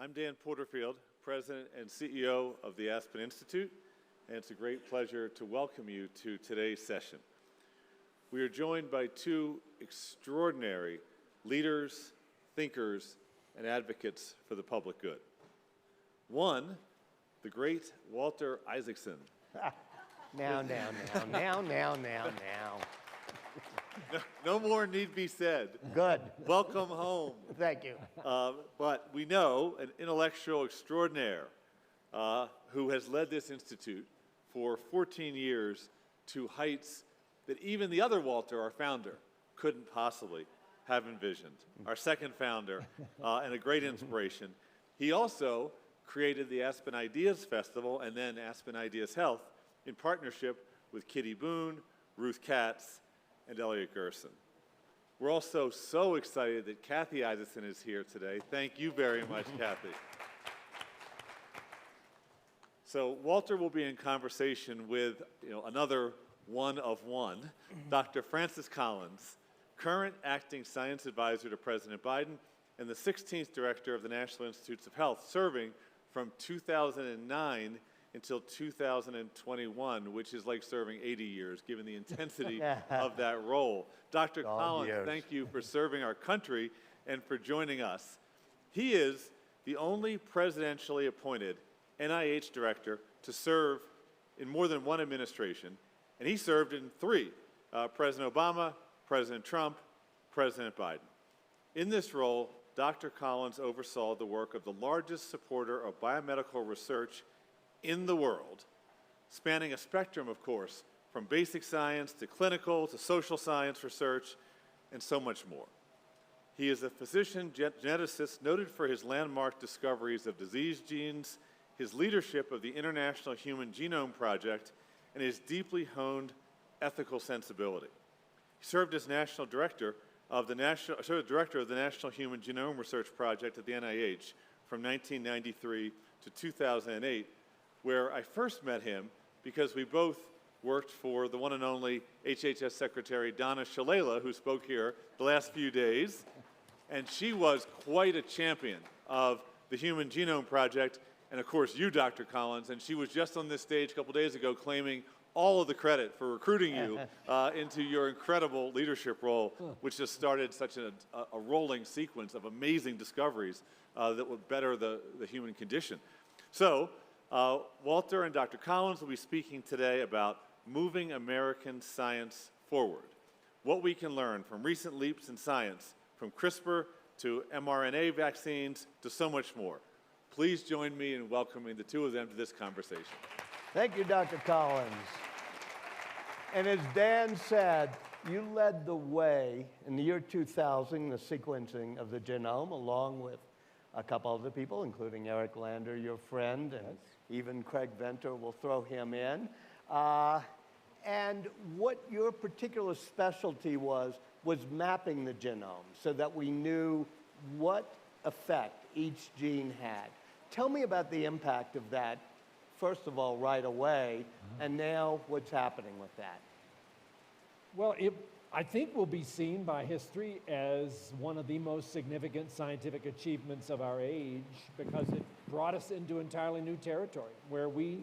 I'm Dan Porterfield, President and CEO of the Aspen Institute, and it's a great pleasure to welcome you to today's session. We are joined by two extraordinary leaders, thinkers, and advocates for the public good. One, the great Walter Isaacson. Now. No more need be said. Good. Welcome home. Thank you. But we know an intellectual extraordinaire who has led this institute for 14 years to heights that even the other Walter, our founder, couldn't possibly have envisioned. Our second founder, and a great inspiration. He also created the Aspen Ideas Festival and then Aspen Ideas Health in partnership with Kitty Boone, Ruth Katz, and Elliot Gerson. We're also so excited that Kathy Isaacson is here today. Thank you very much, Kathy. So Walter will be in conversation with another one of one, Dr. Francis Collins, current acting science advisor to President Biden and the 16th director of the National Institutes of Health, serving from 2009 until 2021, which is like serving 80 years, given the intensity of that role. Dr. Collins, thank you for serving our country and for joining us. He is the only presidentially appointed NIH director to serve in more than one administration, and he served in three, President Obama, President Trump, President Biden. In this role, Dr. Collins oversaw the work of the largest supporter of biomedical research in the world, spanning a spectrum, of course, from basic science to clinical to social science research, and so much more. He is a physician geneticist noted for his landmark discoveries of disease genes, his leadership of the International Human Genome Project, and his deeply honed ethical sensibility. He served as National Director of the National Human Genome Research Project at the NIH from 1993 to 2008, where I first met him because we both worked for the one and only HHS Secretary Donna Shalala, who spoke here the last few days, and she was quite a champion of the Human Genome Project, and of course you, Dr. Collins, and she was just on this stage a couple days ago claiming all of the credit for recruiting you into your incredible leadership role, which just started such a rolling sequence of amazing discoveries that would better the human condition. So, Walter and Dr. Collins will be speaking today about moving American science forward, what we can learn from recent leaps in science, from CRISPR to mRNA vaccines to so much more. Please join me in welcoming the two of them to this conversation. Thank you, Dr. Collins. And as Dan said, you led the way in the year 2000, the sequencing of the genome, along with a couple other people, including Eric Lander, your friend, and even Craig Venter, we'll throw him in. And what your particular specialty was mapping the genome so that we knew what effect each gene had. Tell me about the impact of that, first of all, right away, and now what's happening with that. Well, I think will be seen by history as one of the most significant scientific achievements of our age because it brought us into entirely new territory where we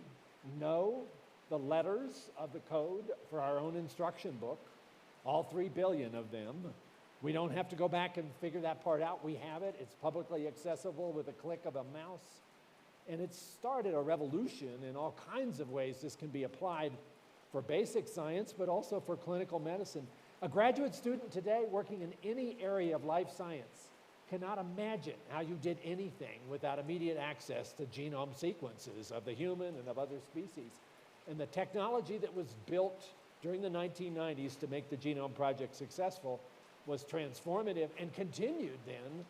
know the letters of the code for our own instruction book, all 3 billion of them. We don't have to go back and figure that part out. We have it. It's publicly accessible with a click of a mouse. And it started a revolution in all kinds of ways this can be applied for basic science, but also for clinical medicine. A graduate student today working in any area of life science cannot imagine how you did anything without immediate access to genome sequences of the human and of other species. And the technology that was built during the 1990s to make the Genome Project successful was transformative and continued then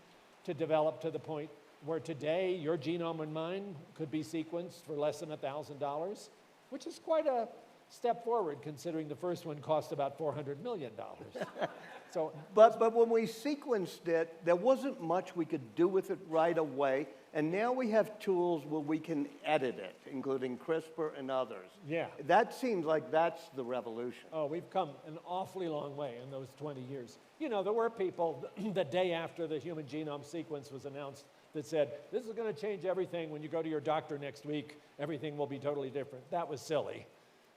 to develop to the point where today your genome and mine could be sequenced for less than $1,000, which is quite a step forward considering the first one cost about $400 million. But when we sequenced it, there wasn't much we could do with it right away, and now we have tools where we can edit it, including CRISPR and others. Yeah. That seems like that's the revolution. Oh, we've come an awfully long way in those 20 years. You know, there were people the day after the human genome sequence was announced that said, this is going to change everything. When you go to your doctor next week, everything will be totally different. That was silly.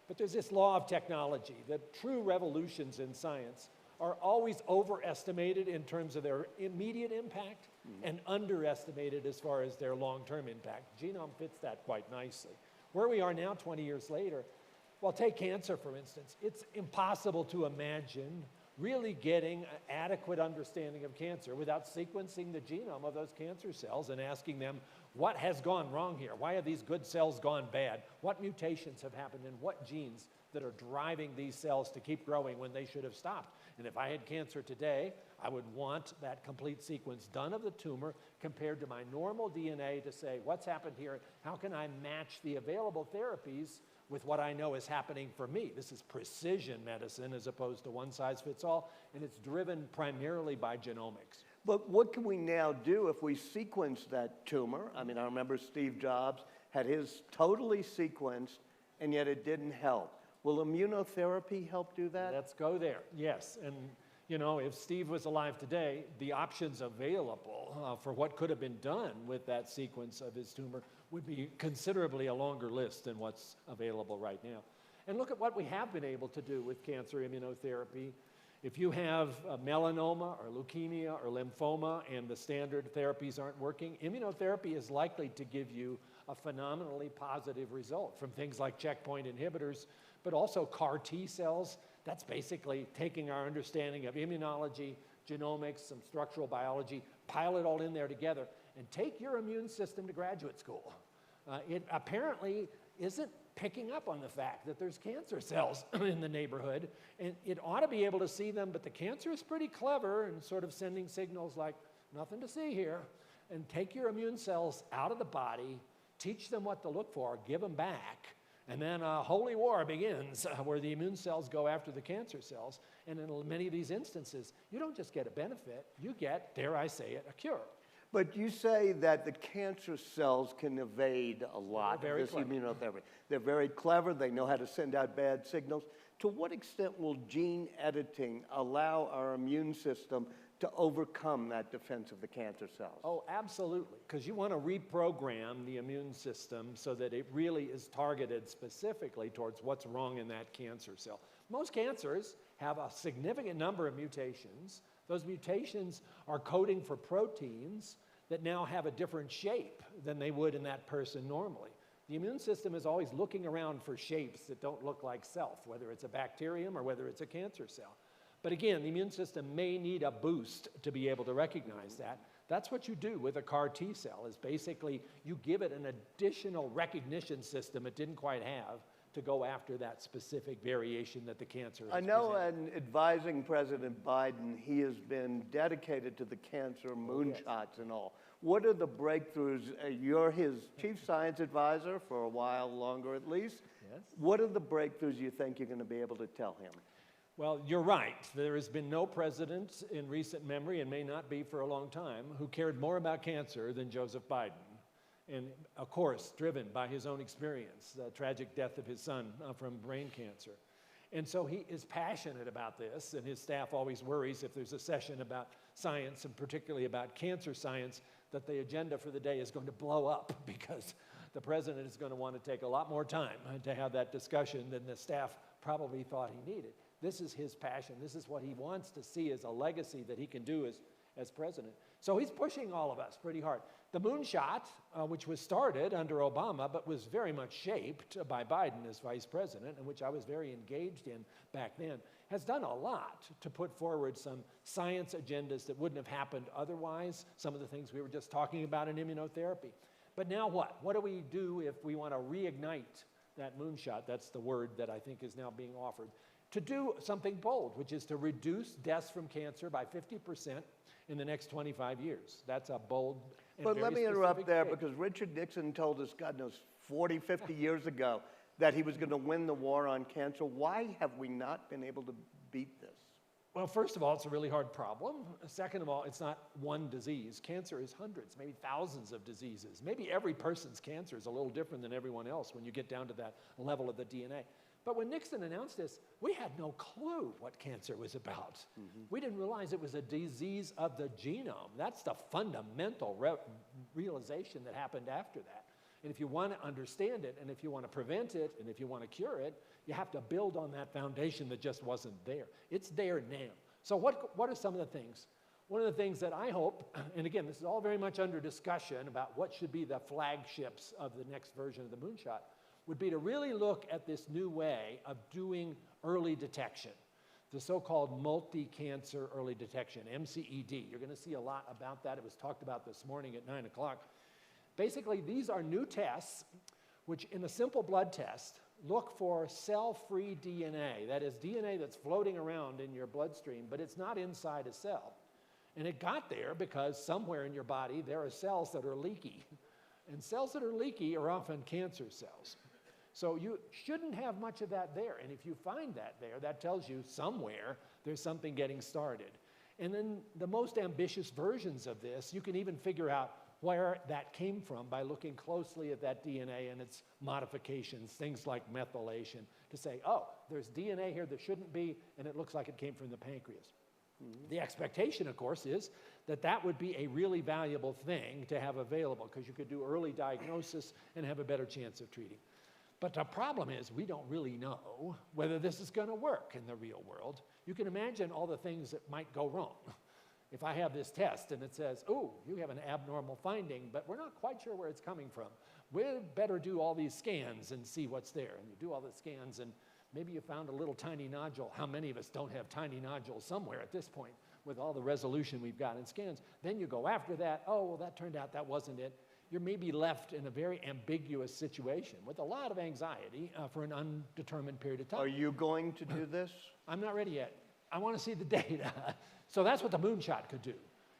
But there's this law of technology that true revolutions in science are always overestimated in terms of their immediate impact and underestimated as far as their long-term impact. Genome fits that quite nicely. Where we are now, 20 years later, well, take cancer, for instance. It's impossible to imagine really getting an adequate understanding of cancer without sequencing the genome of those cancer cells and asking them, what has gone wrong here? Why have these good cells gone bad? What mutations have happened and what genes that are driving these cells to keep growing when they should have stopped? And if I had cancer today, I would want that complete sequence done of the tumor compared to my normal DNA to say, what's happened here? How can I match the available therapies with what I know is happening for me? This is precision medicine as opposed to one size fits all, and it's driven primarily by genomics. But what can we now do if we sequence that tumor? I mean, I remember Steve Jobs had his totally sequenced, and yet it didn't help. Will immunotherapy help do that? Let's go there, yes. And you know, if Steve was alive today, the options available for what could have been done with that sequence of his tumor would be considerably a longer list than what's available right now. And look at what we have been able to do with cancer immunotherapy. If you have melanoma or leukemia or lymphoma and the standard therapies aren't working, immunotherapy is likely to give you a phenomenally positive result from things like checkpoint inhibitors, but also CAR T cells. That's basically taking our understanding of immunology, genomics, some structural biology, pile it all in there together, and take your immune system to graduate school. It apparently isn't picking up on the fact that there's cancer cells in the neighborhood, and it ought to be able to see them, but the cancer is pretty clever and sort of sending signals like, nothing to see here, and take your immune cells out of the body, teach them what to look for, give them back, and then a holy war begins where the immune cells go after the cancer cells. And in many of these instances, you don't just get a benefit, you get, dare I say it, a cure. But you say that the cancer cells can evade a lot of this immunotherapy. They're very clever. They know how to send out bad signals. To what extent will gene editing allow our immune system to overcome that defense of the cancer cells? Oh, absolutely, because you want to reprogram the immune system so that it really is targeted specifically towards what's wrong in that cancer cell. Most cancers have a significant number of mutations. Those mutations are coding for proteins that now have a different shape than they would in that person normally. The immune system is always looking around for shapes that don't look like self, whether it's a bacterium or whether it's a cancer cell. But again, the immune system may need a boost to be able to recognize that. That's what you do with a CAR T cell, is basically you give it an additional recognition system it didn't quite have to go after that specific variation that the cancer is. I know in advising President Biden, he has been dedicated to the cancer moonshots and all. What are the breakthroughs? You're his chief science advisor for a while longer at least. Yes. What are the breakthroughs you think you're going to be able to tell him? Well, you're right. There has been no president in recent memory, and may not be for a long time, who cared more about cancer than Joseph Biden. And of course, driven by his own experience, the tragic death of his son from brain cancer. And so he is passionate about this, and his staff always worries if there's a session about science, and particularly about cancer science, that the agenda for the day is going to blow up because the president is going to want to take a lot more time to have that discussion than the staff probably thought he needed. This is his passion. This is what he wants to see as a legacy that he can do as president. So he's pushing all of us pretty hard. The moonshot, which was started under Obama, but was very much shaped by Biden as vice president, and which I was very engaged in back then, has done a lot to put forward some science agendas that wouldn't have happened otherwise, some of the things we were just talking about in immunotherapy. But now what? What do we do if we want to reignite that moonshot? That's the word that I think is now being offered. To do something bold, which is to reduce deaths from cancer by 50% in the next 25 years. That's a bold and But let me interrupt there, take. because Richard Nixon told us, God knows, 40, 50 years ago, that he was going to win the war on cancer. Why have we not been able to beat this? Well, first of all, it's a really hard problem. Second of all, it's not one disease. Cancer is hundreds, maybe thousands of diseases. Maybe every person's cancer is a little different than everyone else when you get down to that level of the DNA. But when Nixon announced this, we had no clue what cancer was about. We didn't realize it was a disease of the genome. That's the fundamental realization that happened after that. And if you want to understand it, and if you want to prevent it, and if you want to cure it, you have to build on that foundation that just wasn't there. It's there now. So what are some of the things? One of the things that I hope, and again, this is all very much under discussion about what should be the flagships of the next version of the moonshot, would be to really look at this new way of doing early detection, the so-called multi-cancer early detection, MCED. You're going to see a lot about that. It was talked about this morning at 9 o'clock. Basically, these are new tests which, in a simple blood test, look for cell-free DNA. That is DNA that's floating around in your bloodstream, but it's not inside a cell. And it got there because somewhere in your body there are cells that are leaky. And cells that are leaky are often cancer cells. So you shouldn't have much of that there. And if you find that there, that tells you somewhere there's something getting started. And then the most ambitious versions of this, you can even figure out where that came from by looking closely at that DNA and its modifications, things like methylation, to say, oh, there's DNA here that shouldn't be, and it looks like it came from the pancreas. The expectation, of course, is that that would be a really valuable thing to have available because you could do early diagnosis and have a better chance of treating. But the problem is we don't really know whether this is going to work in the real world. You can imagine all the things that might go wrong. If I have this test and it says, oh, you have an abnormal finding, but we're not quite sure where it's coming from. We'd better do all these scans and see what's there. And you do all the scans and maybe you found a little tiny nodule. How many of us don't have tiny nodules somewhere at this point with all the resolution we've got in scans? Then you go after that. Oh, well, that turned out that wasn't it. You're maybe left in a very ambiguous situation with a lot of anxiety for an undetermined period of time. Are you going to do this? I'm not ready yet. I want to see the data. So that's what the moonshot could do.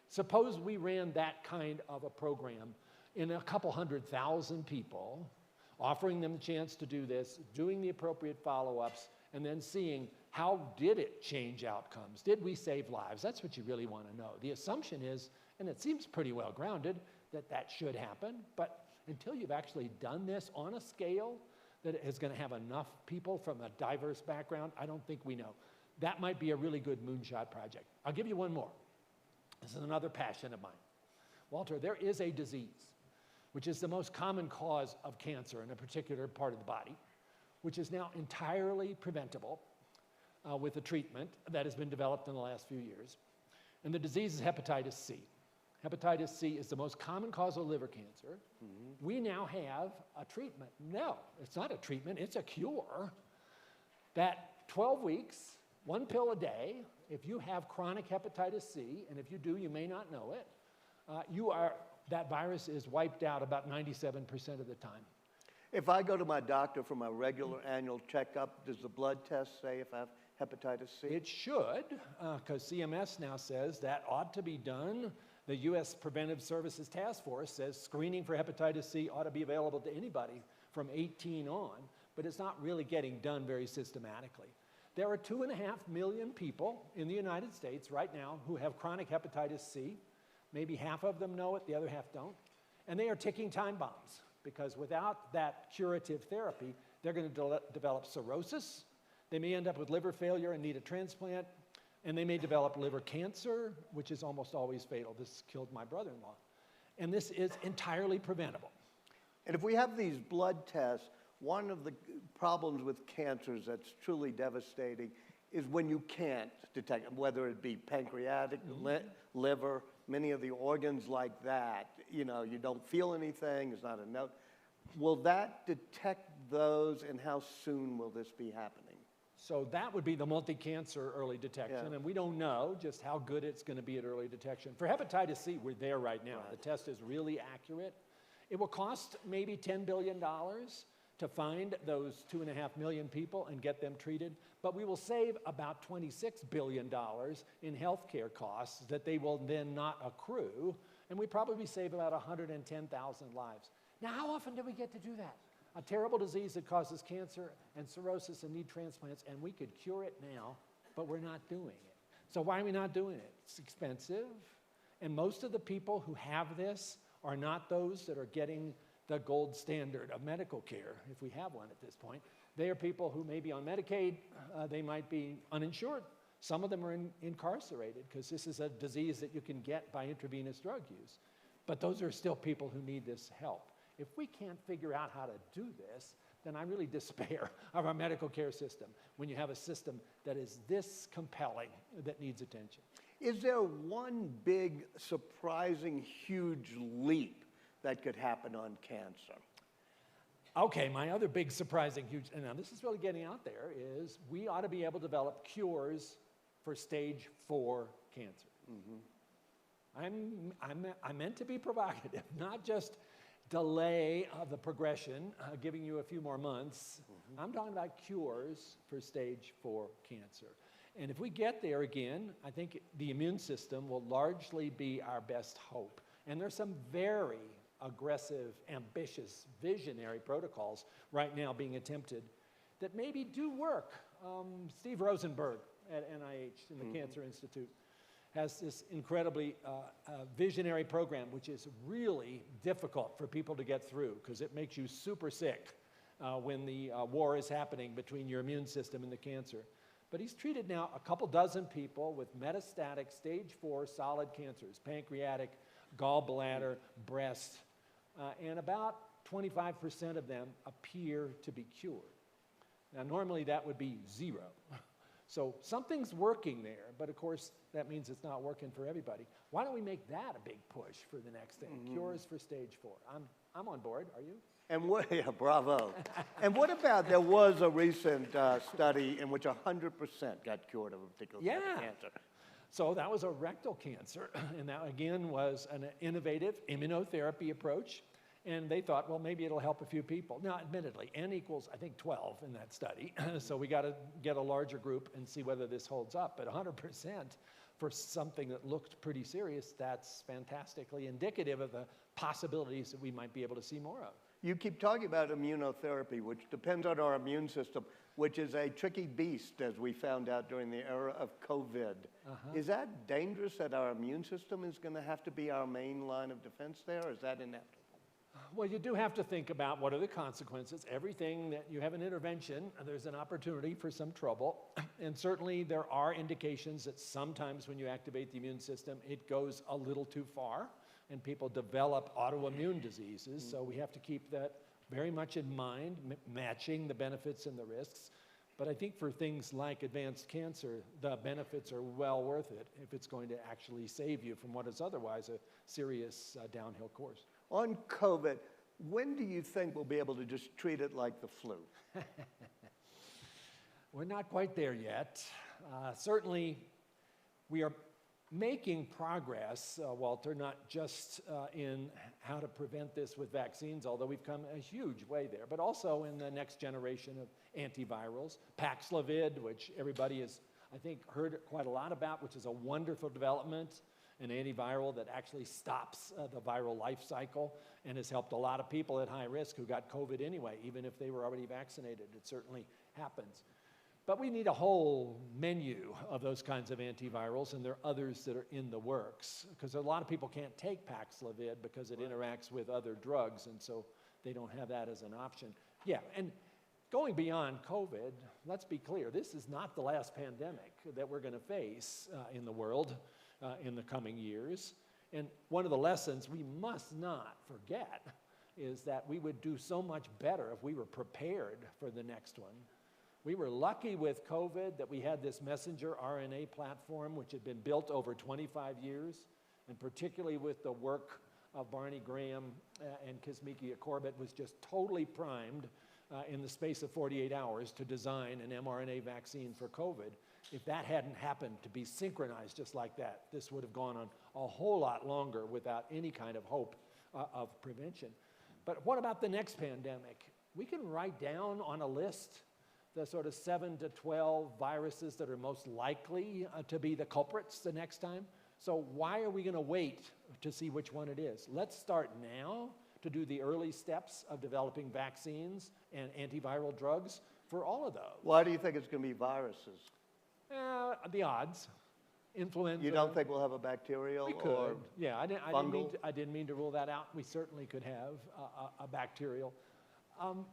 Suppose we ran that kind of a program in a couple 100,000 people, offering them the chance to do this, doing the appropriate follow-ups, and then seeing how did it change outcomes? Did we save lives? That's what you really want to know. The assumption is, and it seems pretty well grounded, that that should happen, but until you've actually done this on a scale that is going to have enough people from a diverse background, I don't think we know. That might be a really good moonshot project. I'll give you one more. This is another passion of mine. Walter, there is a disease, which is the most common cause of cancer in a particular part of the body, which is now entirely preventable with a treatment that has been developed in the last few years. And the disease is hepatitis C. Hepatitis C is the most common cause of liver cancer. We now have a treatment. No, it's not a treatment, it's a cure. That 12 weeks, 1 pill a day, if you have chronic hepatitis C, and if you do, you may not know it, that virus is wiped out about 97% of the time. If I go to my doctor for my regular annual checkup, does the blood test say if I have hepatitis C? It should, because CMS now says that ought to be done. The U.S. Preventive Services Task Force says screening for hepatitis C ought to be available to anybody from 18 on, but it's not really getting done very systematically. There are 2.5 million people in the United States right now who have chronic hepatitis C. Maybe half of them know it, the other half don't. And they are ticking time bombs because without that curative therapy, they're going to develop cirrhosis. They may end up with liver failure and need a transplant. And they may develop liver cancer, which is almost always fatal. This killed my brother-in-law. And this is entirely preventable. And if we have these blood tests, one of the problems with cancers that's truly devastating is when you can't detect them, whether it be pancreatic, liver, many of the organs like that. You know, you don't feel anything, it's not a note. Will that detect those, and how soon will this be happening? So that would be the multi-cancer early detection, and we don't know just how good it's going to be at early detection. For hepatitis C, we're there right now. The test is really accurate. It will cost maybe $10 billion to find those 2.5 million people and get them treated, but we will save about $26 billion in healthcare costs that they will then not accrue, and we probably save about 110,000 lives. Now, how often do we get to do that? A terrible disease that causes cancer and cirrhosis and need transplants, and we could cure it now, but we're not doing it. So why are we not doing it? It's expensive, and most of the people who have this are not those that are getting the gold standard of medical care, if we have one at this point. They are people who may be on Medicaid, they might be uninsured. Some of them are incarcerated because this is a disease that you can get by intravenous drug use. But those are still people who need this help. If we can't figure out how to do this, then I really despair of our medical care system when you have a system that is this compelling, that needs attention. Is there one big, surprising, huge leap that could happen on cancer? Okay, my other big, surprising, huge, and now this is really getting out there, is we ought to be able to develop cures for stage 4 cancer. I meant to be provocative, not just delay the progression, giving you a few more months. I'm talking about cures for stage 4 cancer. And if we get there again, I think the immune system will largely be our best hope. And there's some very aggressive, ambitious, visionary protocols right now being attempted that maybe do work. Steve Rosenberg at NIH in the Cancer Institute has this incredibly visionary program, which is really difficult for people to get through because it makes you super sick when the war is happening between your immune system and the cancer. But he's treated now a couple dozen people with metastatic stage 4 solid cancers, pancreatic, gallbladder, breast, and about 25% of them appear to be cured. Now, normally that would be 0. So something's working there, but of course that means it's not working for everybody. Why don't we make that a big push for the next thing? Cures for stage 4. I'm on board, are you? And what, yeah, bravo. And what about, there was a recent study in which 100% got cured of a particular type of cancer. So that was a rectal cancer, and that again was an innovative immunotherapy approach. And they thought, well, maybe it'll help a few people. Now, admittedly, N equals, I think, 12 in that study. So we got to get a larger group and see whether this holds up. But 100% for something that looked pretty serious, that's fantastically indicative of the possibilities that we might be able to see more of. You keep talking about immunotherapy, which depends on our immune system, which is a tricky beast, as we found out during the era of COVID. Is that dangerous that our immune system is going to have to be our main line of defense there, or is that inevitable? Well, you do have to think about what are the consequences. Everything that you have an intervention, there's an opportunity for some trouble. And certainly there are indications that sometimes when you activate the immune system, it goes a little too far and people develop autoimmune diseases. So we have to keep that very much in mind, matching the benefits and the risks. But I think for things like advanced cancer, the benefits are well worth it if it's going to actually save you from what is otherwise a serious downhill course. On COVID, when do you think we'll be able to just treat it like the flu? We're not quite there yet. Certainly, we are making progress, Walter, not just in how to prevent this with vaccines, although we've come a huge way there, but also in the next generation of antivirals. Paxlovid, which everybody has, I think, heard quite a lot about, which is a wonderful development, an antiviral that actually stops the viral life cycle and has helped a lot of people at high risk who got COVID anyway, even if they were already vaccinated. It certainly happens. But we need a whole menu of those kinds of antivirals, and there are others that are in the works, because a lot of people can't take Paxlovid because it interacts with other drugs, and so they don't have that as an option. Yeah, and going beyond COVID, let's be clear, this is not the last pandemic that we're going to face in the world in the coming years. And one of the lessons we must not forget is that we would do so much better if we were prepared for the next one. We were lucky with COVID that we had this messenger RNA platform, which had been built over 25 years, and particularly with the work of Barney Graham and Kizzmekia Corbett, was just totally primed in the space of 48 hours to design an mRNA vaccine for COVID. If that hadn't happened to be synchronized just like that, this would have gone on a whole lot longer without any kind of hope of prevention. But what about the next pandemic? We can write down on a list the sort of 7 to 12 viruses that are most likely to be the culprits the next time. So why are we going to wait to see which one it is? Let's start now to do the early steps of developing vaccines and antiviral drugs for all of those. Why do you think it's going to be viruses? The odds. Influenza. You don't think we'll have a bacterial we could. or Yeah, fungal? I didn't mean to rule that out. We certainly could have a bacterial.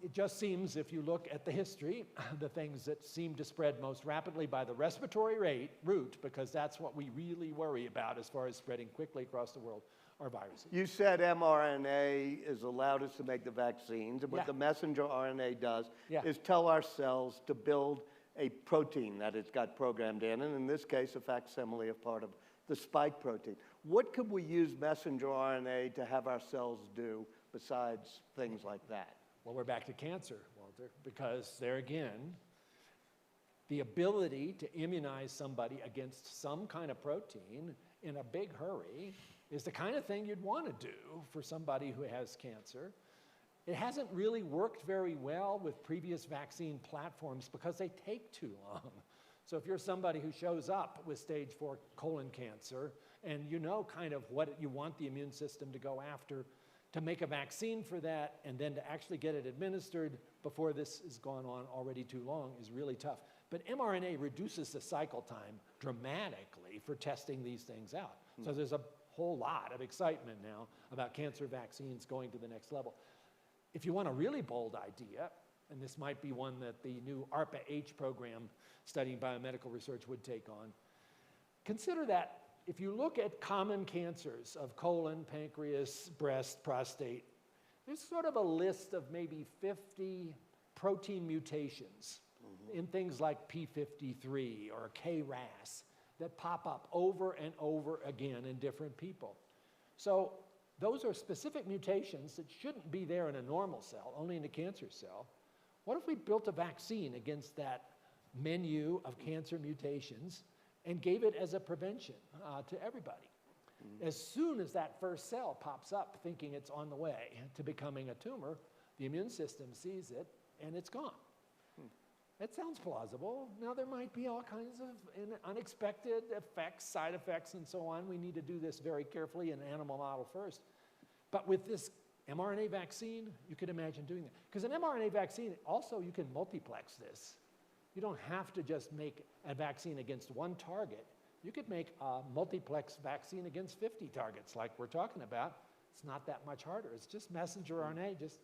It just seems, if you look at the history, the things that seem to spread most rapidly by the respiratory route, because that's what we really worry about as far as spreading quickly across the world, are viruses. You said mRNA is allowed us to make the vaccines, and what Yeah. the messenger RNA does Yeah. is tell our cells to build a protein that it's got programmed in, and in this case, a facsimile of part of the spike protein. What could we use messenger RNA to have our cells do besides things like that? Well, we're back to cancer, Walter, because there again, the ability to immunize somebody against some kind of protein in a big hurry is the kind of thing you'd want to do for somebody who has cancer. It hasn't really worked very well with previous vaccine platforms because they take too long. So if you're somebody who shows up with stage 4 colon cancer and you know kind of what you want the immune system to go after, to make a vaccine for that and then to actually get it administered before this has gone on already too long is really tough. But mRNA reduces the cycle time dramatically for testing these things out. So there's a whole lot of excitement now about cancer vaccines going to the next level. If you want a really bold idea, and this might be one that the new ARPA-H program studying biomedical research would take on, consider that if you look at common cancers of colon, pancreas, breast, prostate, there's sort of a list of maybe 50 protein mutations in things like P53 or KRAS that pop up over and over again in different people. So those are specific mutations that shouldn't be there in a normal cell, only in a cancer cell. What if we built a vaccine against that menu of cancer mutations and gave it as a prevention to everybody? As soon as that first cell pops up thinking it's on the way to becoming a tumor, the immune system sees it and it's gone. It sounds plausible. Now there might be all kinds of unexpected effects, side effects and so on. We need to do this very carefully in an animal model first. But with this mRNA vaccine, you could imagine doing that. Because an mRNA vaccine, also you can multiplex this. You don't have to just make a vaccine against one target. You could make a multiplex vaccine against 50 targets like we're talking about. It's not that much harder. It's just messenger RNA. Just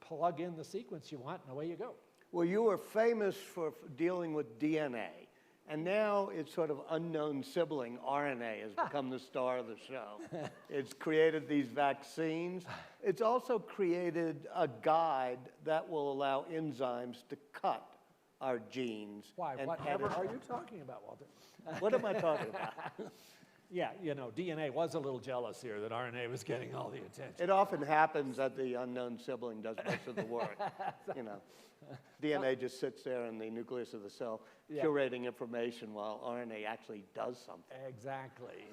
plug in the sequence you want and away you go. Well, you were famous for dealing with DNA, and now it's sort of unknown sibling RNA has become the star of the show. It's created these vaccines. It's also created a guide that will allow enzymes to cut our genes. Why? and Whatever edit are them. you talking about, Walter? What am I talking about? Yeah, you know, DNA was a little jealous here that RNA was getting all the attention. It often happens that the unknown sibling does most of the work. You know, DNA just sits there in the nucleus of the cell, Yeah. curating information while RNA actually does something. Exactly.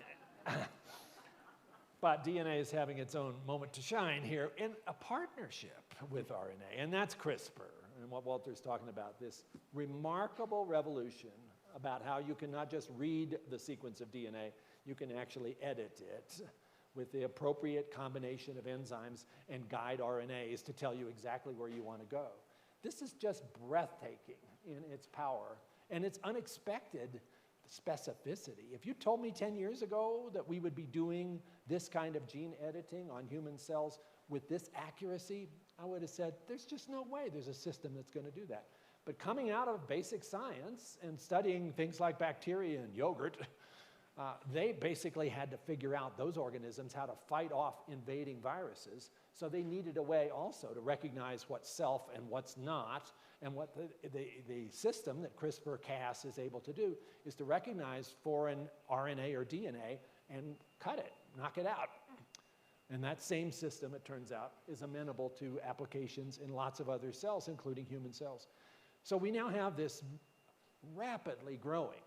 But DNA is having its own moment to shine here in a partnership with RNA, and that's CRISPR, and what Walter's talking about, this remarkable revolution about how you can not just read the sequence of DNA, you can actually edit it with the appropriate combination of enzymes and guide RNAs to tell you exactly where you want to go. This is just breathtaking in its power, and it's unexpected specificity. If you told me 10 years ago that we would be doing this kind of gene editing on human cells with this accuracy, I would have said, there's just no way there's a system that's going to do that. But coming out of basic science and studying things like bacteria and yogurt, they basically had to figure out, those organisms, how to fight off invading viruses. So they needed a way also to recognize what's self and what's not. And what the system that CRISPR-Cas is able to do is to recognize foreign RNA or DNA and cut it, knock it out. And that same system, it turns out, is amenable to applications in lots of other cells, including human cells. So we now have this rapidly growing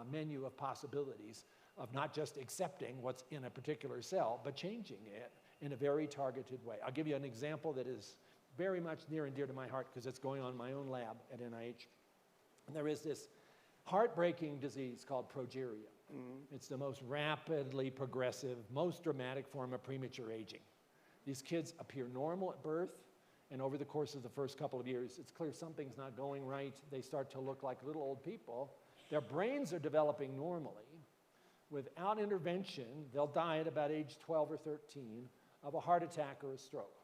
menu of possibilities of not just accepting what's in a particular cell, but changing it in a very targeted way. I'll give you an example that is very much near and dear to my heart because it's going on in my own lab at NIH. And there is this heartbreaking disease called Progeria. It's the most rapidly progressive, most dramatic form of premature aging. These kids appear normal at birth, and over the course of the first couple of years, it's clear something's not going right. They start to look like little old people. Their brains are developing normally. Without intervention, they'll die at about age 12 or 13 of a heart attack or a stroke,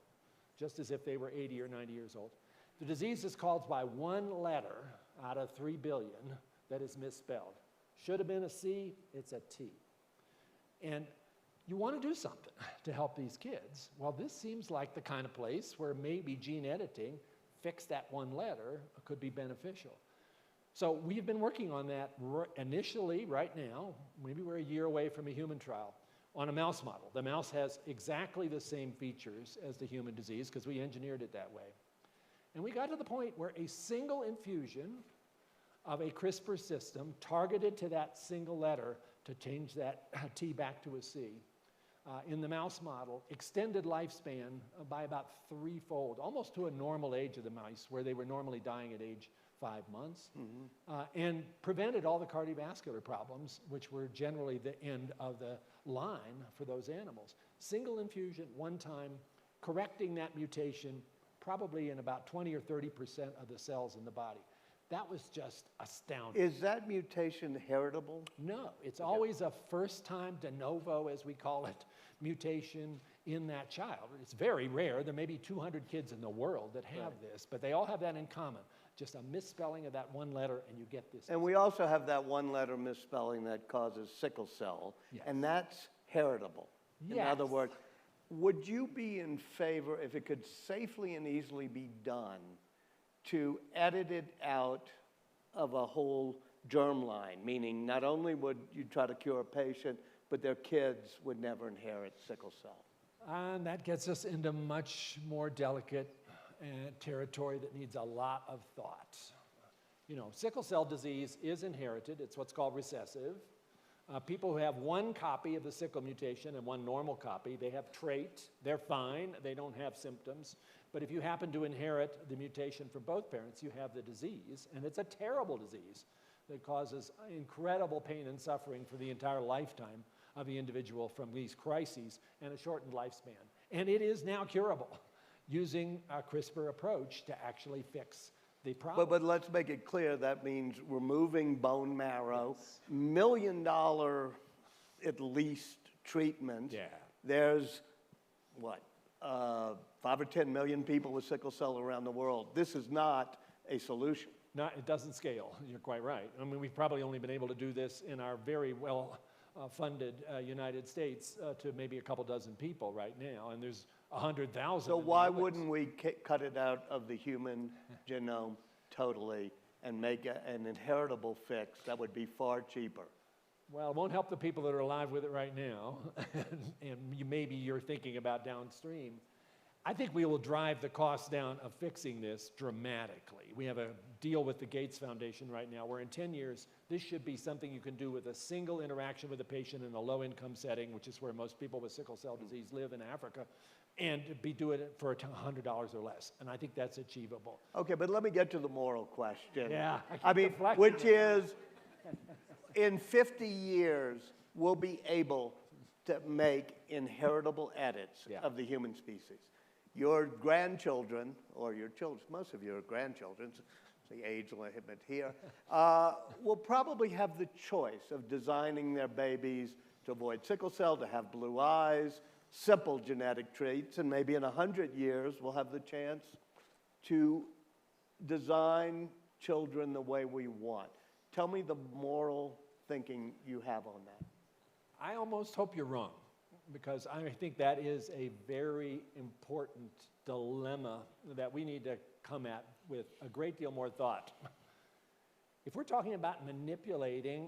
just as if they were 80 or 90 years old. The disease is caused by one letter out of 3 billion that is misspelled. Should have been a C, it's a T. And you want to do something to help these kids. Well, this seems like the kind of place where maybe gene editing, fix that one letter, could be beneficial. So we've been working on that initially right now. Maybe we're a year away from a human trial on a mouse model. The mouse has exactly the same features as the human disease because we engineered it that way. And we got to the point where a single infusion of a CRISPR system targeted to that single letter to change that T back to a C in the mouse model extended lifespan by about threefold, almost to a normal age of the mice where they were normally dying at age 5 months, and prevented all the cardiovascular problems, which were generally the end of the line for those animals. Single infusion, one time, correcting that mutation probably in about 20 or 30% of the cells in the body. That was just astounding. Is that mutation heritable? No, it's always a first-time de novo, as we call it, mutation in that child. It's very rare. There may be 200 kids in the world that have this, but they all have that in common. Just a misspelling of that one letter, and you get this. And we also have that one letter misspelling that causes sickle cell, and that's heritable. In other words, would you be in favor, if it could safely and easily be done, to edit it out of a whole germline, meaning not only would you try to cure a patient, but their kids would never inherit sickle cell? And that gets us into much more delicate territory that needs a lot of thought. You know, sickle cell disease is inherited. It's what's called recessive. People who have one copy of the sickle mutation and one normal copy, they have trait, they're fine, they don't have symptoms. But if you happen to inherit the mutation from both parents, you have the disease, and it's a terrible disease that causes incredible pain and suffering for the entire lifetime of the individual from these crises and a shortened lifespan. And it is now curable using a CRISPR approach to actually fix the problem. But let's make it clear, that means removing bone marrow, $1 million at least treatment. Yeah. There's, what, 5 or 10 million people with sickle cell around the world. This is not a solution. It doesn't scale, you're quite right. I mean, we've probably only been able to do this in our very well funded United States to maybe a couple dozen people right now, and there's 100,000. So why wouldn't we cut it out of the human genome totally and make an inheritable fix that would be far cheaper? Well, it won't help the people that are alive with it right now, and maybe you're thinking about downstream. I think we will drive the cost down of fixing this dramatically. We have a deal with the Gates Foundation right now where in 10 years, this should be something you can do with a single interaction with a patient in a low-income setting, which is where most people with sickle cell disease live in Africa, and be doing it for $100 or less. And I think that's achievable. Okay, but let me get to the moral question. Yeah. I mean, which is, in 50 years, we'll be able to make inheritable edits of the human species. Your grandchildren, or your children, most of your grandchildren, the age limit here, will probably have the choice of designing their babies to avoid sickle cell, to have blue eyes, simple genetic traits, and maybe in 100 years we'll have the chance to design children the way we want. Tell me the moral thinking you have on that. I almost hope you're wrong, because I think that is a very important dilemma that we need to come at with a great deal more thought. If we're talking about manipulating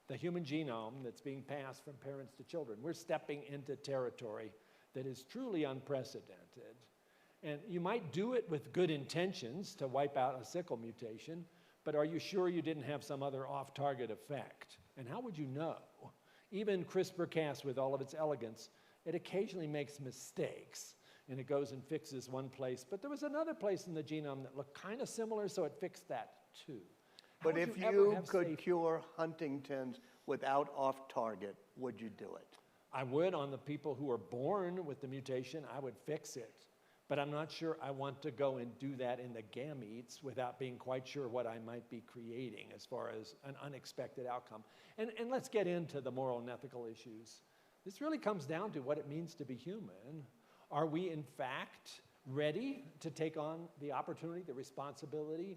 the human genome that's being passed from parents to children, we're stepping into territory that is truly unprecedented. And you might do it with good intentions to wipe out a sickle mutation, but are you sure you didn't have some other off-target effect? And how would you know? Even CRISPR-Cas, with all of its elegance, it occasionally makes mistakes, and it goes and fixes one place. But there was another place in the genome that looked kind of similar, so it fixed that too. But if you could cure Huntington's without off-target, would you do it? I would. On the people who are born with the mutation, I would fix it. But I'm not sure I want to go and do that in the gametes without being quite sure what I might be creating as far as an unexpected outcome. And let's get into the moral and ethical issues. This really comes down to what it means to be human. Are we, in fact, ready to take on the opportunity, the responsibility,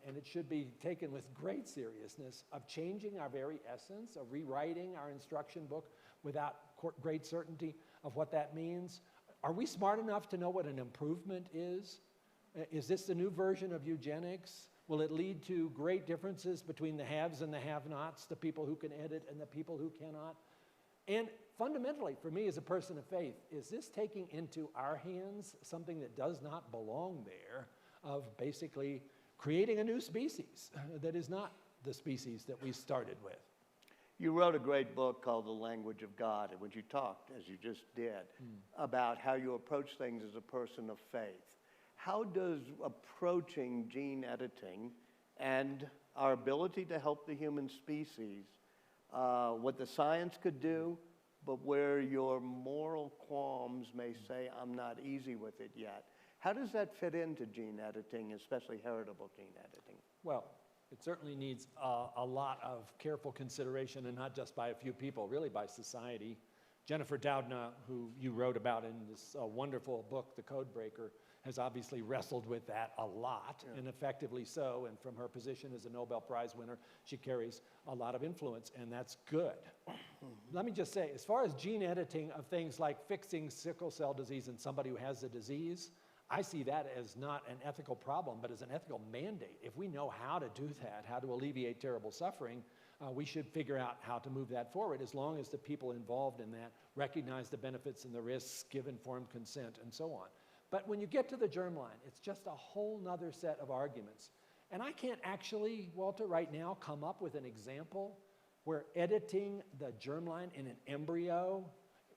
and it should be taken with great seriousness, of changing our very essence, of rewriting our instruction book without great certainty of what that means. Are we smart enough to know what an improvement is? Is this the new version of eugenics? Will it lead to great differences between the haves and the have-nots, the people who can edit and the people who cannot? And fundamentally, for me as a person of faith, is this taking into our hands something that does not belong there, of basically creating a new species that is not the species that we started with? You wrote a great book called The Language of God, in which you talked, as you just did, about how you approach things as a person of faith. How does approaching gene editing and our ability to help the human species, what the science could do, but where your moral qualms may say, I'm not easy with it yet, how does that fit into gene editing, especially heritable gene editing? Well, it certainly needs a lot of careful consideration, and not just by a few people, really by society. Jennifer Doudna, who you wrote about in this wonderful book, The Codebreaker, has obviously wrestled with that a lot, and effectively so, and from her position as a Nobel Prize winner, she carries a lot of influence, and that's good. Let me just say, as far as gene editing of things like fixing sickle cell disease in somebody who has the disease, I see that as not an ethical problem, but as an ethical mandate. If we know how to do that, how to alleviate terrible suffering, we should figure out how to move that forward, as long as the people involved in that recognize the benefits and the risks, give informed consent, and so on. But when you get to the germline, it's just a whole nother set of arguments. And I can't actually, Walter, right now come up with an example where editing the germline in an embryo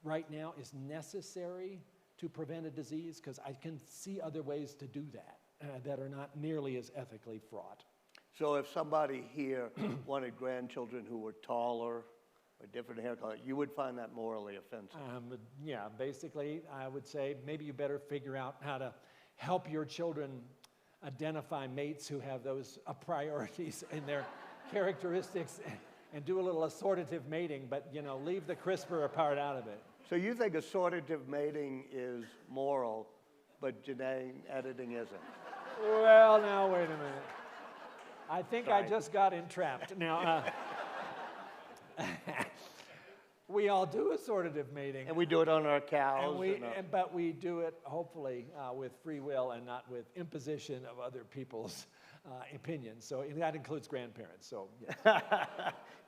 right now is necessary to prevent a disease, because I can see other ways to do that that are not nearly as ethically fraught. So if somebody here wanted grandchildren who were taller, or different hair color, you would find that morally offensive? Yeah, basically, I would say maybe you better figure out how to help your children identify mates who have those priorities in their characteristics, and do a little assortative mating, but leave the CRISPR part out of it. So you think assortative mating is moral, but genetic editing isn't? Well, now, wait a minute. I think Sorry. I just got entrapped. Now, we all do assortative mating. And we do it on our cows. But we do it, hopefully, with free will and not with imposition of other people's opinions. So that includes grandparents. So, yes.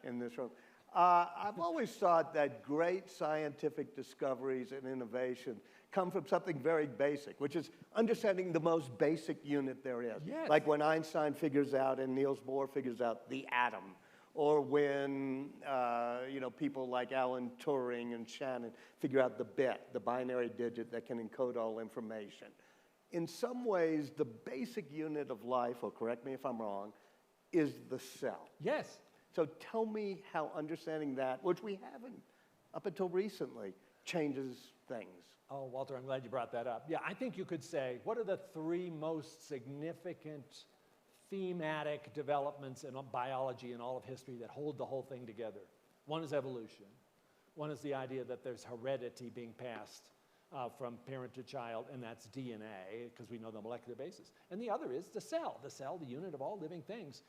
In this room. I've always thought that great scientific discoveries and innovation come from something very basic, which is understanding the most basic unit there is. Yes. Like when Einstein figures out and Niels Bohr figures out the atom, or when people like Alan Turing and Shannon figure out the bit, the binary digit that can encode all information. In some ways, the basic unit of life, or correct me if I'm wrong, is the cell. Yes. So tell me how understanding that, which we haven't up until recently, changes things. Oh, Walter, I'm glad you brought that up. Yeah, I think you could say, what are the three most significant thematic developments in biology and all of history that hold the whole thing together? One is evolution. One is the idea that there's heredity being passed from parent to child, and that's DNA, because we know the molecular basis. And the other is the cell, the unit of all living things.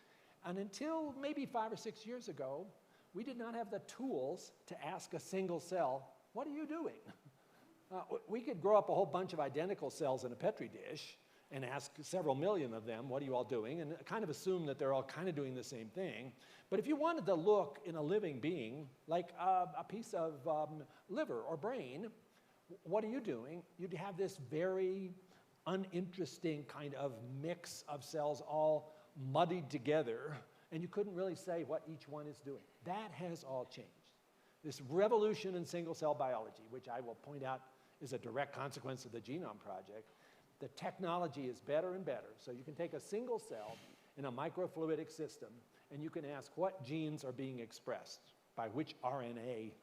And until maybe 5 or 6 years ago, we did not have the tools to ask a single cell, what are you doing? We could grow up a whole bunch of identical cells in a Petri dish and ask several million of them, what are you all doing? And kind of assume that they're all kind of doing the same thing. But if you wanted to look in a living being, like a piece of liver or brain, what are you doing? You'd have this very uninteresting kind of mix of cells all muddied together, and you couldn't really say what each one is doing. That has all changed. This revolution in single-cell biology, which I will point out is a direct consequence of the Genome Project, the technology is better and better. So you can take a single cell in a microfluidic system, and you can ask what genes are being expressed by which RNA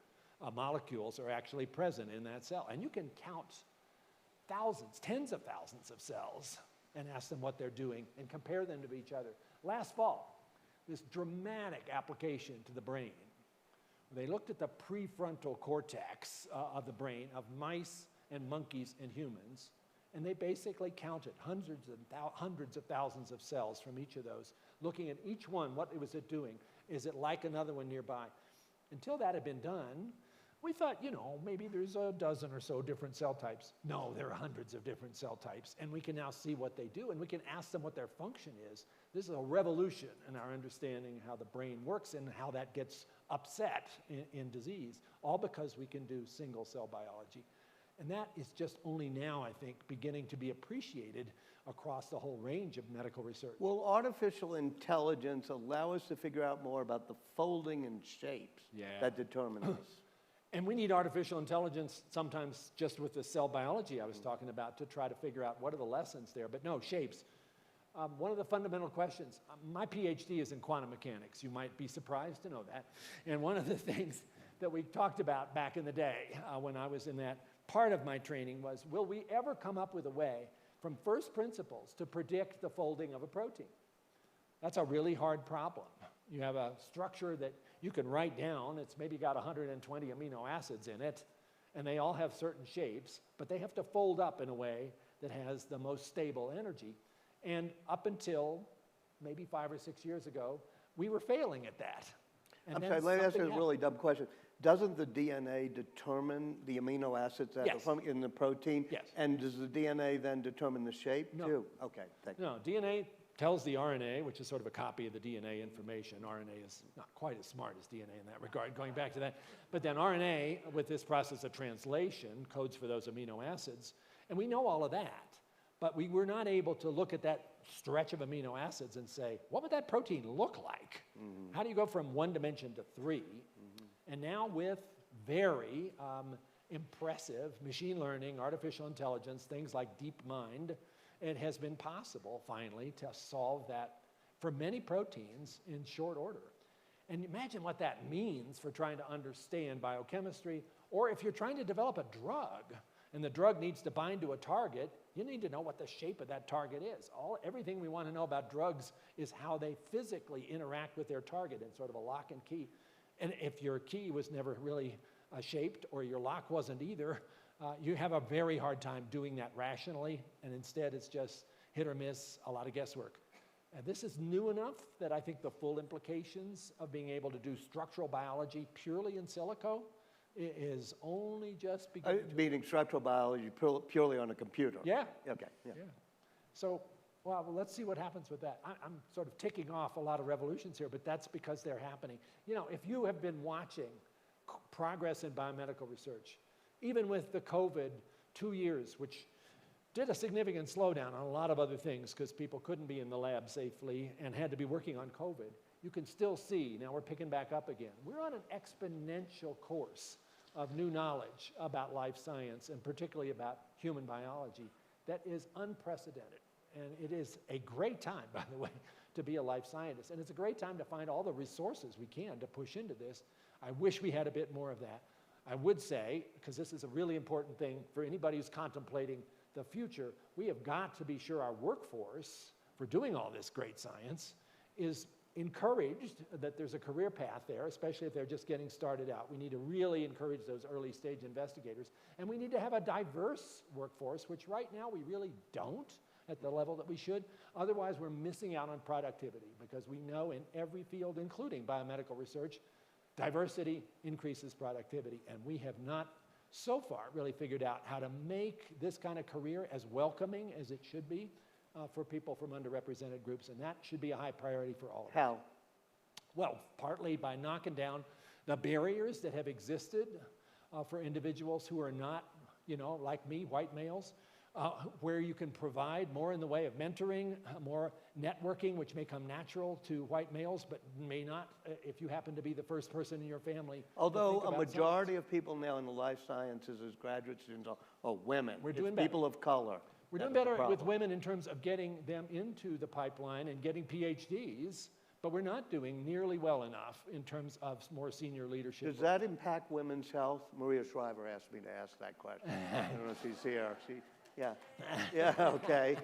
molecules are actually present in that cell. And you can count thousands, tens of thousands of cells and ask them what they're doing and compare them to each other. Last fall, this dramatic application to the brain. They looked at the prefrontal cortex of the brain of mice and monkeys and humans, and they basically counted hundreds of thousands of cells from each of those, looking at each one, what was it doing? Is it like another one nearby? Until that had been done, We thought, maybe there's a dozen or so different cell types. No, there are hundreds of different cell types, and we can now see what they do, and we can ask them what their function is. This is a revolution in our understanding how the brain works and how that gets upset in disease, all because we can do single cell biology. And that is just only now, I think, beginning to be appreciated across the whole range of medical research. Will artificial intelligence allow us to figure out more about the folding and shapes that determine this? And we need artificial intelligence sometimes just with the cell biology I was talking about to try to figure out what are the lessons there. But no, shapes. One of the fundamental questions, my PhD is in quantum mechanics. You might be surprised to know that. And one of the things that we talked about back in the day when I was in that part of my training was, will we ever come up with a way from first principles to predict the folding of a protein? That's a really hard problem. You have a structure that you can write down. It's maybe got 120 amino acids in it, and they all have certain shapes, but they have to fold up in a way that has the most stable energy. And up until maybe 5 or 6 years ago, we were failing at that. And I'm sorry, let me ask you a really dumb question. Doesn't the DNA determine the amino acids that are in the protein? Yes. And does the DNA then determine the shape too? Okay, thank you. No, DNA tells the RNA, which is sort of a copy of the DNA information. RNA is not quite as smart as DNA in that regard, going back to that. But then RNA, with this process of translation, codes for those amino acids. And we know all of that. But we were not able to look at that stretch of amino acids and say, what would that protein look like? How do you go from 1 dimension to 3? And now with very impressive machine learning, artificial intelligence, things like DeepMind, it has been possible, finally, to solve that for many proteins in short order. And imagine what that means for trying to understand biochemistry, or if you're trying to develop a drug, and the drug needs to bind to a target, you need to know what the shape of that target is. Everything we want to know about drugs is how they physically interact with their target in sort of a lock and key. And if your key was never really shaped, or your lock wasn't either, you have a very hard time doing that rationally, and instead it's just hit or miss, a lot of guesswork. And this is new enough that I think the full implications of being able to do structural biology purely in silico is only just beginning. Meaning structural biology purely on a computer? Yeah. Okay, yeah. So, well, let's see what happens with that. I'm sort of ticking off a lot of revolutions here, but that's because they're happening. If you have been watching progress in biomedical research, even with the COVID 2 years, which did a significant slowdown on a lot of other things because people couldn't be in the lab safely and had to be working on COVID, you can still see, now we're picking back up again. We're on an exponential course of new knowledge about life science and particularly about human biology that is unprecedented. And it is a great time, by the way, to be a life scientist. And it's a great time to find all the resources we can to push into this. I wish we had a bit more of that. I would say, because this is a really important thing for anybody who's contemplating the future, we have got to be sure our workforce, for doing all this great science, is encouraged that there's a career path there, especially if they're just getting started out. We need to really encourage those early stage investigators. And we need to have a diverse workforce, which right now we really don't at the level that we should. Otherwise, we're missing out on productivity because we know in every field, including biomedical research, diversity increases productivity. And we have not so far really figured out how to make this kind of career as welcoming as it should be for people from underrepresented groups. And that should be a high priority for all of us. How? Well, partly by knocking down the barriers that have existed for individuals who are not, like me, white males, where you can provide more in the way of mentoring, more networking, which may come natural to white males, but may not if you happen to be the first person in your family. Although a majority of people now in the life sciences as graduate students are women. We're doing better. People of color. We're doing better with women in terms of getting them into the pipeline and getting PhDs, but we're not doing nearly well enough in terms of more senior leadership. Does that impact women's health? Maria Shriver asked me to ask that question. I don't know if she's here. Yeah, okay.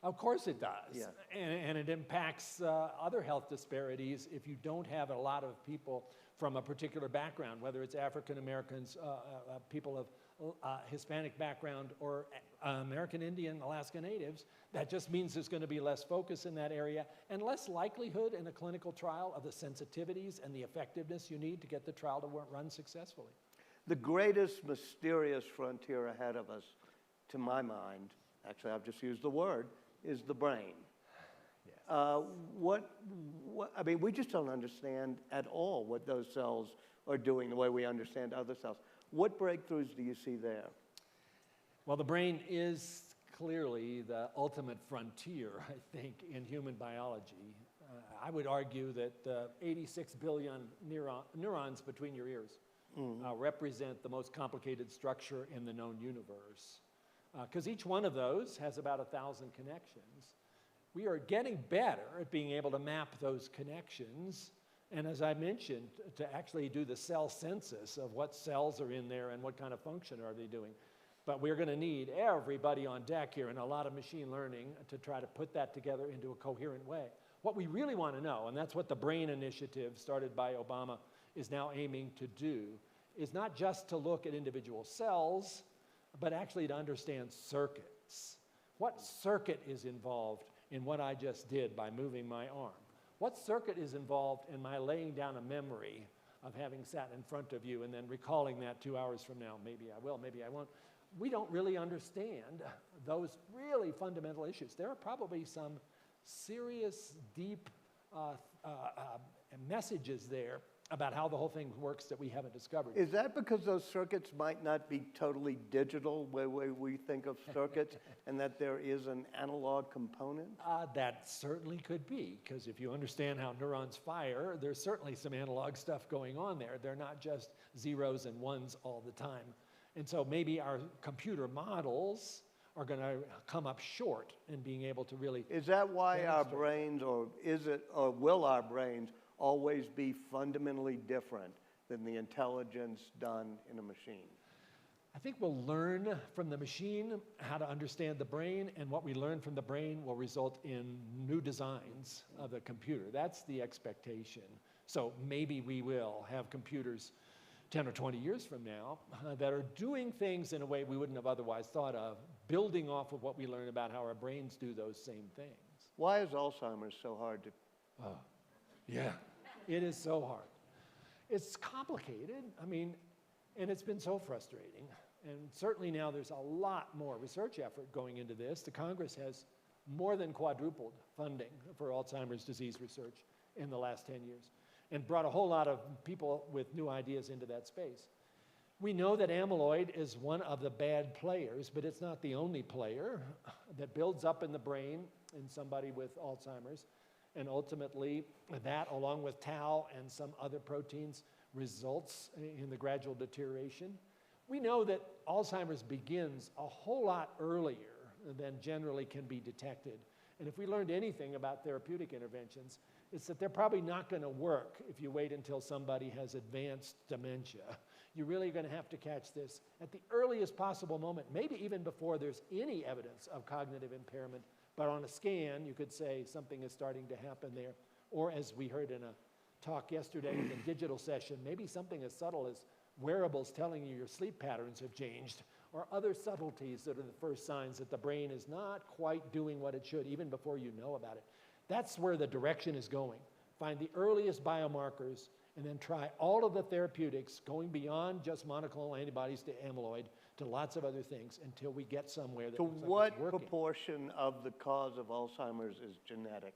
Of course it does. Yeah. And it impacts other health disparities if you don't have a lot of people from a particular background, whether it's African Americans, people of Hispanic background, or American Indian, Alaska Natives. That just means there's going to be less focus in that area and less likelihood in a clinical trial of the sensitivities and the effectiveness you need to get the trial to run successfully. The greatest mysterious frontier ahead of us, to my mind, actually I've just used the word, is the brain. Yes. I mean, we just don't understand at all what those cells are doing the way we understand other cells. What breakthroughs do you see there? Well, the brain is clearly the ultimate frontier, I think, in human biology. I would argue that 86 billion neurons between your ears represent the most complicated structure in the known universe. Because each one of those has about 1,000 connections. We are getting better at being able to map those connections, and as I mentioned, to actually do the cell census of what cells are in there and what kind of function are they doing. But we're going to need everybody on deck here and a lot of machine learning to try to put that together into a coherent way. What we really want to know, and that's what the BRAIN initiative started by Obama is now aiming to do, is not just to look at individual cells, but actually to understand circuits. What circuit is involved in what I just did by moving my arm? What circuit is involved in my laying down a memory of having sat in front of you and then recalling that 2 hours from now? Maybe I will, maybe I won't. We don't really understand those really fundamental issues. There are probably some serious, deep messages there about how the whole thing works that we haven't discovered. Is that because those circuits might not be totally digital, the way we think of circuits, and that there is an analog component? That certainly could be, because if you understand how neurons fire, there's certainly some analog stuff going on there. They're not just zeros and ones all the time. And so maybe our computer models are going to come up short in being able to really... Is that why our brains, or will our brains always be fundamentally different than the intelligence done in a machine? I think we'll learn from the machine how to understand the brain, and what we learn from the brain will result in new designs of the computer. That's the expectation. So maybe we will have computers 10 or 20 years from now that are doing things in a way we wouldn't have otherwise thought of, building off of what we learn about how our brains do those same things. Why is Alzheimer's so hard to... Yeah, it is so hard. It's complicated, I mean, and it's been so frustrating. And certainly now there's a lot more research effort going into this. The Congress has more than quadrupled funding for Alzheimer's disease research in the last 10 years and brought a whole lot of people with new ideas into that space. We know that amyloid is one of the bad players, but it's not the only player that builds up in the brain in somebody with Alzheimer's. And ultimately, that, along with tau and some other proteins, results in the gradual deterioration. We know that Alzheimer's begins a whole lot earlier than generally can be detected. And if we learned anything about therapeutic interventions, it's that they're probably not going to work if you wait until somebody has advanced dementia. You're really going to have to catch this at the earliest possible moment, maybe even before there's any evidence of cognitive impairment. But on a scan, you could say something is starting to happen there. Or as we heard in a talk yesterday in the digital session, maybe something as subtle as wearables telling you your sleep patterns have changed, or other subtleties that are the first signs that the brain is not quite doing what it should, even before you know about it. That's where the direction is going. Find the earliest biomarkers and then try all of the therapeutics going beyond just monoclonal antibodies to amyloid to lots of other things until we get somewhere that looks like it's working. What proportion of the cause of Alzheimer's is genetic?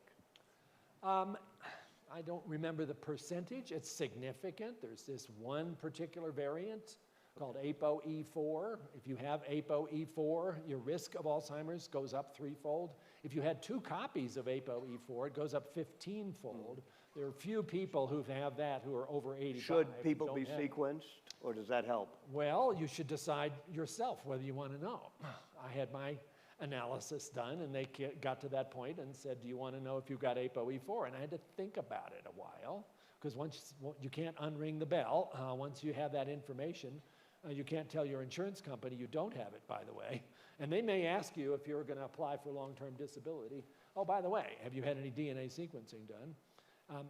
I don't remember the percentage. It's significant. There's this one particular variant called APOE4. If you have APOE4, your risk of Alzheimer's goes up 3-fold. If you had 2 copies of APOE4, it goes up 15-fold. There are few people who have that who are over 85. Should people be sequenced, or does that help? Well, you should decide yourself whether you want to know. I had my analysis done, and they got to that point and said, do you want to know if you've got APOE4? And I had to think about it a while, because once you can't unring the bell, once you have that information, you can't tell your insurance company you don't have it, by the way. And they may ask you if you're going to apply for long-term disability. Oh, by the way, have you had any DNA sequencing done?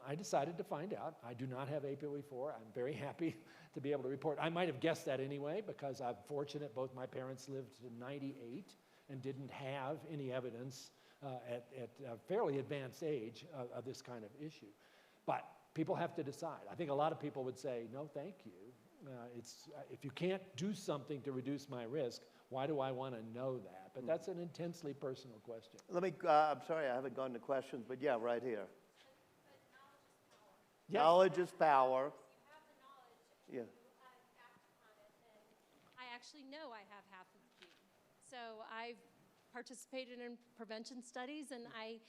I decided to find out. I do not have APOE4. I'm very happy to be able to report. I might have guessed that anyway, because I'm fortunate both my parents lived to 98 and didn't have any evidence at a fairly advanced age of this kind of issue. But people have to decide. I think a lot of people would say, no, thank you. If you can't do something to reduce my risk, why do I want to know that? But that's an intensely personal question. Let me, I'm sorry, I haven't gone to questions, but yeah, right here. Yes. Knowledge is power. You have the knowledge and Yeah. you act upon it, then I actually know I have half of the gene. So I've participated in prevention studies, and I,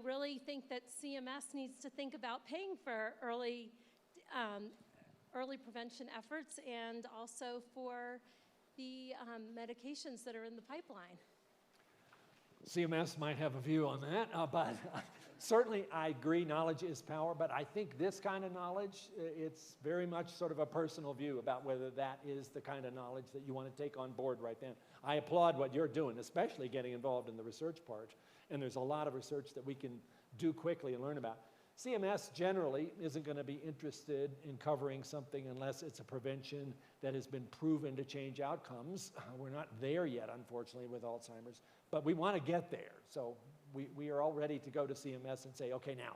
really think that CMS needs to think about paying for early prevention efforts and also for the medications that are in the pipeline. CMS might have a view on that, but certainly I agree knowledge is power, but I think this kind of knowledge, it's very much sort of a personal view about whether that is the kind of knowledge that you want to take on board right then. I applaud what you're doing, especially getting involved in the research part, and there's a lot of research that we can do quickly and learn about. CMS generally isn't going to be interested in covering something unless it's a prevention that has been proven to change outcomes. We're not there yet, unfortunately, with Alzheimer's, but we want to get there. So we are all ready to go to CMS and say, okay, now.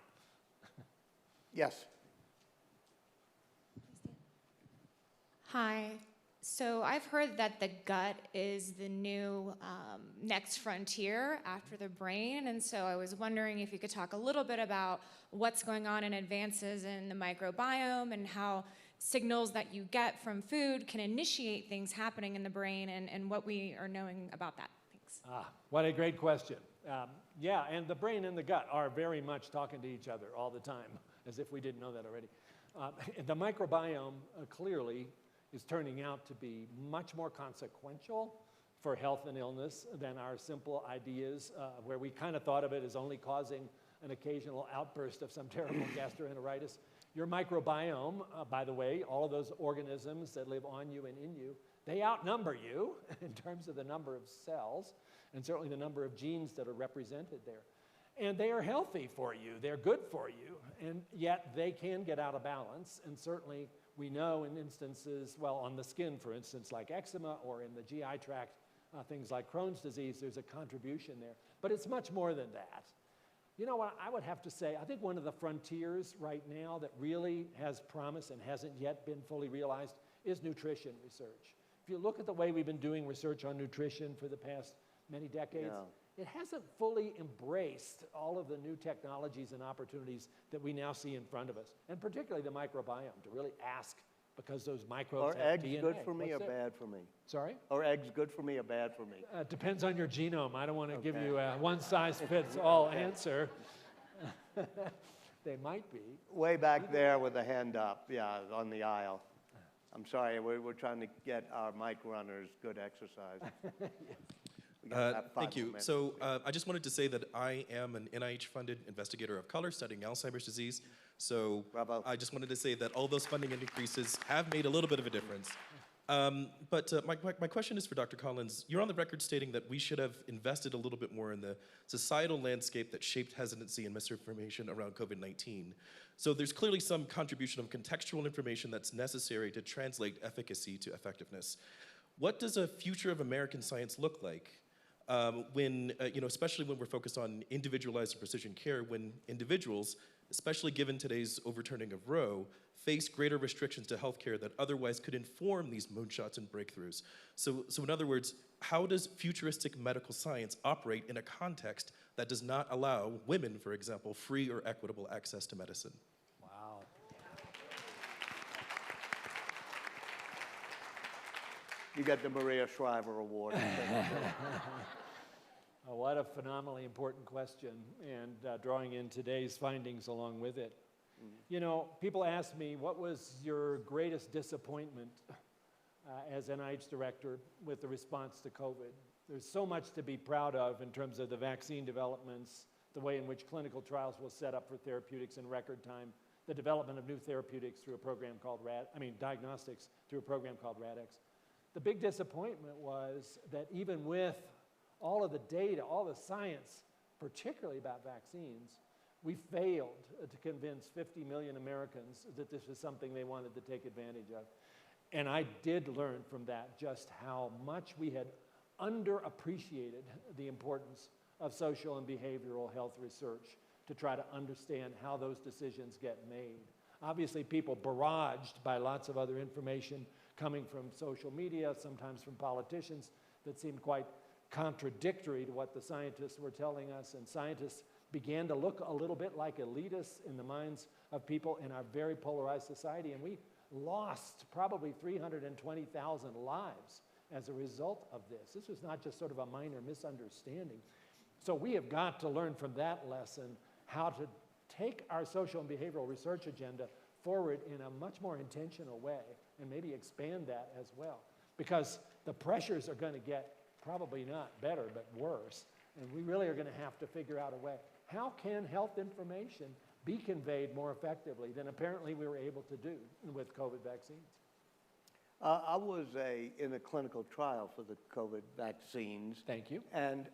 Yes. Hi. So I've heard that the gut is the new next frontier after the brain, and so I was wondering if you could talk a little bit about what's going on in advances in the microbiome and how signals that you get from food can initiate things happening in the brain and what we are knowing about that. Thanks. What a great question. Yeah, and the brain and the gut are very much talking to each other all the time, as if we didn't know that already. The microbiome clearly is turning out to be much more consequential for health and illness than our simple ideas, where we kind of thought of it as only causing an occasional outburst of some terrible gastroenteritis. Your microbiome, by the way, all of those organisms that live on you and in you, they outnumber you in terms of the number of cells and certainly the number of genes that are represented there. And they are healthy for you, they're good for you, and yet they can get out of balance, and certainly we know in instances, well, on the skin, for instance, like eczema, or in the GI tract, things like Crohn's disease, there's a contribution there. But it's much more than that. You know what, I would have to say, I think one of the frontiers right now that really has promise and hasn't yet been fully realized is nutrition research. If you look at the way we've been doing research on nutrition for the past many decades, it hasn't fully embraced all of the new technologies and opportunities that we now see in front of us, and particularly the microbiome, to really ask, because those microbes Are have eggs DNA. good for me or What's there? bad for me? Sorry? Are eggs good for me or bad for me? Depends on your genome. I don't want to give you a one-size-fits-all answer. They might be. Way back there with the hand up, yeah, on the aisle. I'm sorry, we're trying to get our mic runners good exercise. We got about 5 Thank you. minutes. So I just wanted to say that I am an NIH-funded investigator of color studying Alzheimer's disease. So Bravo. I just wanted to say that all those funding increases have made a little bit of a difference. But my question is for Dr. Collins. You're on the record stating that we should have invested a little bit more in the societal landscape that shaped hesitancy and misinformation around COVID-19. So there's clearly some contribution of contextual information that's necessary to translate efficacy to effectiveness. What does a future of American science look like? When, especially when we're focused on individualized and precision care, when individuals, especially given today's overturning of Roe, face greater restrictions to healthcare that otherwise could inform these moonshots and breakthroughs. So in other words, how does futuristic medical science operate in a context that does not allow women, for example, free or equitable access to medicine? Wow. You got the Maria Shriver Award. Oh, what a phenomenally important question, and drawing in today's findings along with it. You know, people ask me, what was your greatest disappointment as NIH director with the response to COVID? There's so much to be proud of in terms of the vaccine developments, the way in which clinical trials will set up for therapeutics in record time, the development of new therapeutics through a program called diagnostics through a program called RADx. The big disappointment was that even with all of the data, all the science, particularly about vaccines, we failed to convince 50 million Americans that this was something they wanted to take advantage of. And I did learn from that just how much we had underappreciated the importance of social and behavioral health research to try to understand how those decisions get made. Obviously, people barraged by lots of other information coming from social media, sometimes from politicians, that seemed quite contradictory to what the scientists were telling us, and scientists began to look a little bit like elitists in the minds of people in our very polarized society, and we lost probably 320,000 lives as a result of this. This was not just sort of a minor misunderstanding. So we have got to learn from that lesson how to take our social and behavioral research agenda forward in a much more intentional way and maybe expand that as well. Because the pressures are going to get probably not better, but worse. And we really are going to have to figure out a way. How can health information be conveyed more effectively than apparently we were able to do with COVID vaccines? I was in a clinical trial for the COVID vaccines. Thank you. And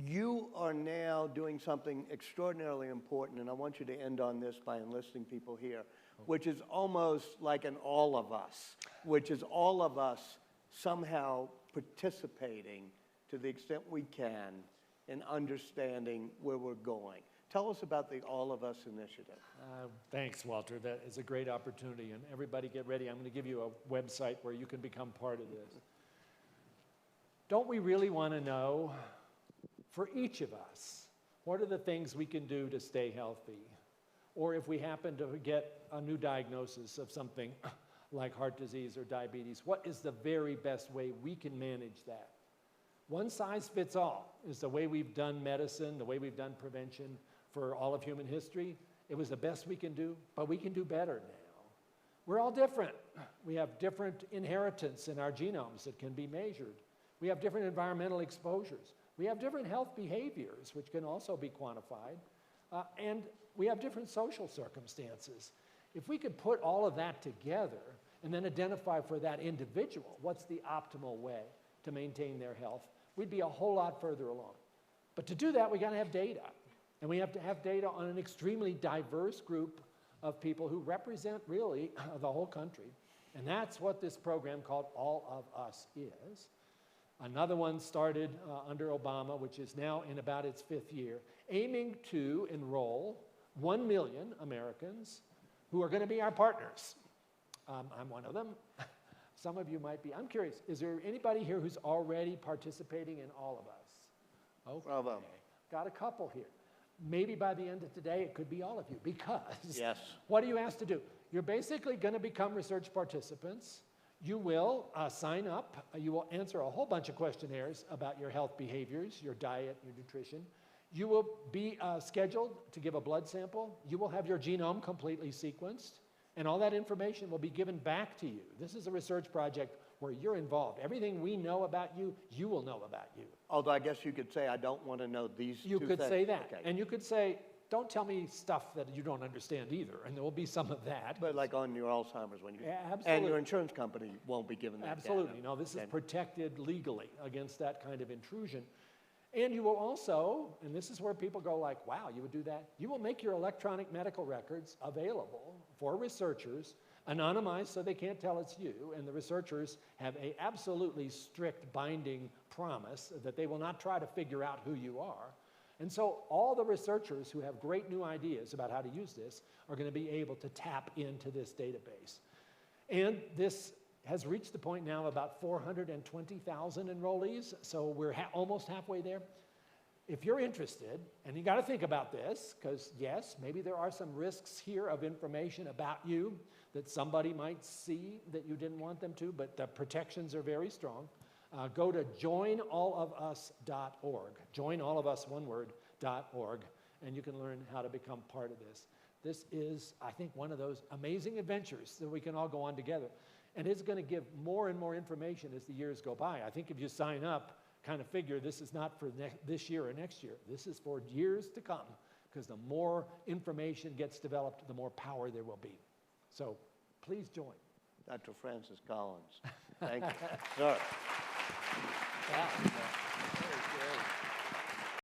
you are now doing something extraordinarily important, and I want you to end on this by enlisting people here, which is almost like an all of us, which is all of us somehow participating to the extent we can in understanding where we're going. Tell us about the All of Us initiative. Thanks, Walter. That is a great opportunity. And everybody get ready. I'm going to give you a website where you can become part of this. Don't we really want to know, for each of us, what are the things we can do to stay healthy? Or if we happen to get a new diagnosis of something like heart disease or diabetes, what is the very best way we can manage that? One size fits all is the way we've done medicine, the way we've done prevention for all of human history. It was the best we can do, but we can do better now. We're all different. We have different inheritance in our genomes that can be measured. We have different environmental exposures. We have different health behaviors, which can also be quantified. And we have different social circumstances. If we could put all of that together and then identify for that individual what's the optimal way to maintain their health, we'd be a whole lot further along. But to do that, we got to have data. And we have to have data on an extremely diverse group of people who represent really the whole country. And that's what this program called All of Us is. Another one started under Obama, which is now in about its 5th year, aiming to enroll 1 million Americans who are going to be our partners. I'm one of them. Some of you might be. I'm curious, is there anybody here who's already participating in All of Us? Okay. Bravo. Got a couple here. Maybe by the end of today, it could be all of you, because Yes. what are you asked to do? You're basically going to become research participants. You will sign up. You will answer a whole bunch of questionnaires about your health behaviors, your diet, your nutrition. You will be scheduled to give a blood sample. You will have your genome completely sequenced, and all that information will be given back to you. This is a research project where you're involved. Everything we know about you, you will know about you. Although I guess you could say, I don't want to know these You two could things. say that. Okay. And you could say, don't tell me stuff that you don't understand either. And there will be some of that. But like on your Alzheimer's, when you Yeah, and absolutely. your insurance company won't be given that Absolutely. data. No, this is Okay. protected legally against that kind of intrusion. And you will also, and this is where people go like, wow, you would do that? You will make your electronic medical records available for researchers, anonymized so they can't tell it's you, and the researchers have an absolutely strict binding promise that they will not try to figure out who you are. And so all the researchers who have great new ideas about how to use this are going to be able to tap into this database. And this has reached the point now of about 420,000 enrollees, so we're almost halfway there. If you're interested, and you got to think about this, because yes, maybe there are some risks here of information about you that somebody might see that you didn't want them to, but the protections are very strong. Go to joinallofus.org, joinallofus, one word, .org, and you can learn how to become part of this. This is, I think, one of those amazing adventures that we can all go on together. And it's going to give more and more information as the years go by. I think if you sign up, kind of figure this is not for this year or next year. This is for years to come, because the more information gets developed, the more power there will be. So please join. Dr. Francis Collins. Thank you. Sir. Yeah. Very good.